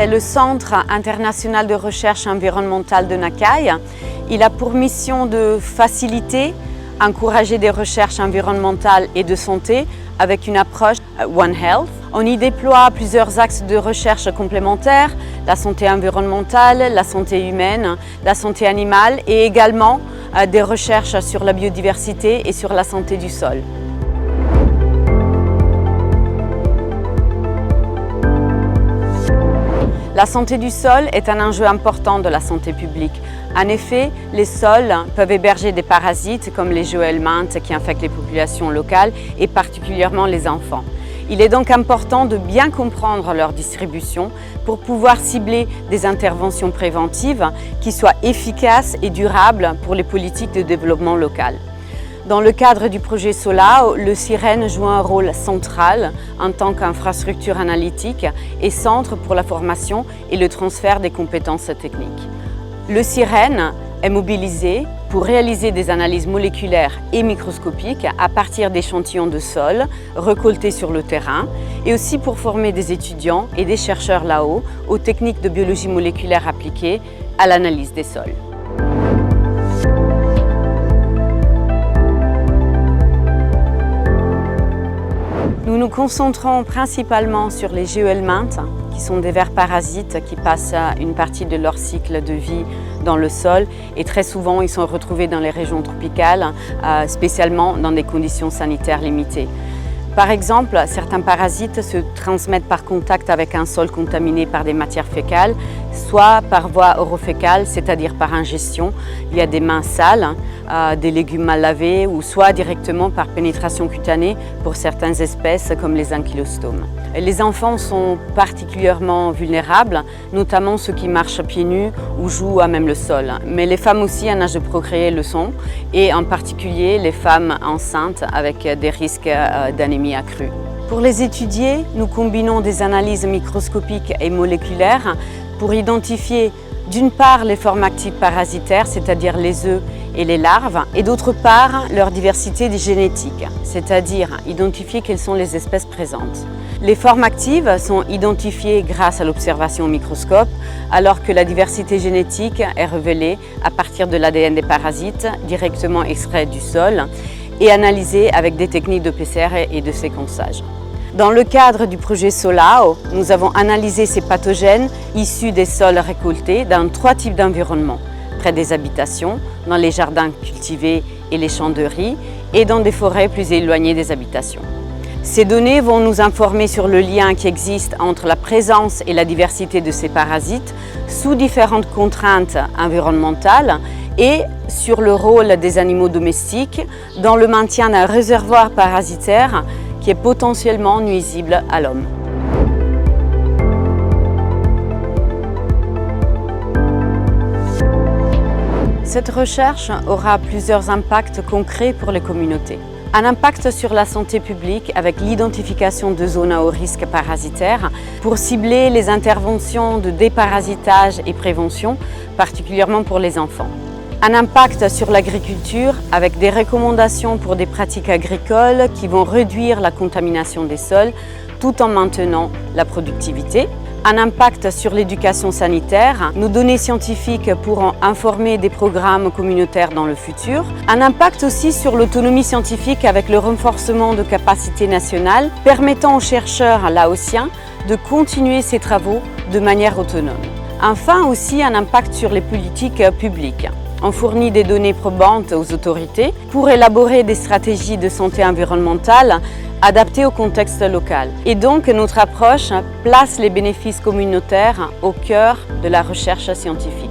c'est le Centre international de recherche environnementale de Nakai. Il a pour mission de faciliter, encourager des recherches environnementales et de santé avec une approche One Health. On y déploie plusieurs axes de recherche complémentaires, la santé environnementale, la santé humaine, la santé animale et également des recherches sur la biodiversité et sur la santé du sol. La santé du sol est un enjeu important de la santé publique. En effet, les sols peuvent héberger des parasites comme les géohelminthes qui infectent les populations locales et particulièrement les enfants. Il est donc important de bien comprendre leur distribution pour pouvoir cibler des interventions préventives qui soient efficaces et durables pour les politiques de développement local. Dans le cadre du projet SOLAO, le CIREN joue un rôle central en tant qu'infrastructure analytique et centre pour la formation et le transfert des compétences techniques. Le CIREN est mobilisé pour réaliser des analyses moléculaires et microscopiques à partir d'échantillons de sol récoltés sur le terrain et aussi pour former des étudiants et des chercheurs là-haut aux techniques de biologie moléculaire appliquées à l'analyse des sols. Nous nous concentrons principalement sur les géohelminthes, qui sont des vers parasites qui passent une partie de leur cycle de vie dans le sol et très souvent ils sont retrouvés dans les régions tropicales, spécialement dans des conditions sanitaires limitées. Par exemple, certains parasites se transmettent par contact avec un sol contaminé par des matières fécales, soit par voie orofécale, c'est-à-dire par ingestion via des mains sales, des légumes mal lavés, ou soit directement par pénétration cutanée pour certaines espèces comme les ankylostomes. Les enfants sont particulièrement vulnérables, notamment ceux qui marchent pieds nus ou jouent à même le sol. Mais les femmes aussi en âge de procréer le sont, et en particulier les femmes enceintes avec des risques d'anémie accrue. Pour les étudier, nous combinons des analyses microscopiques et moléculaires pour identifier d'une part les formes actives parasitaires, c'est-à-dire les œufs et les larves, et d'autre part leur diversité génétique, c'est-à-dire identifier quelles sont les espèces présentes. Les formes actives sont identifiées grâce à l'observation au microscope, alors que la diversité génétique est révélée à partir de l'ADN des parasites, directement extrait du sol, et analysée avec des techniques de PCR et de séquençage. Dans le cadre du projet SOLAO, nous avons analysé ces pathogènes issus des sols récoltés dans 3 types d'environnements: près des habitations, dans les jardins cultivés et les champs de riz, et dans des forêts plus éloignées des habitations. Ces données vont nous informer sur le lien qui existe entre la présence et la diversité de ces parasites sous différentes contraintes environnementales et sur le rôle des animaux domestiques dans le maintien d'un réservoir parasitaire qui est potentiellement nuisible à l'homme. Cette recherche aura plusieurs impacts concrets pour les communautés. Un impact sur la santé publique avec l'identification de zones à haut risque parasitaire pour cibler les interventions de déparasitage et prévention, particulièrement pour les enfants. Un impact sur l'agriculture avec des recommandations pour des pratiques agricoles qui vont réduire la contamination des sols tout en maintenant la productivité. Un impact sur l'éducation sanitaire, nos données scientifiques pourront informer des programmes communautaires dans le futur. Un impact aussi sur l'autonomie scientifique avec le renforcement de capacités nationales permettant aux chercheurs laotiens de continuer ces travaux de manière autonome. Enfin aussi un impact sur les politiques publiques. On fournit des données probantes aux autorités pour élaborer des stratégies de santé environnementale adaptées au contexte local. Et donc notre approche place les bénéfices communautaires au cœur de la recherche scientifique.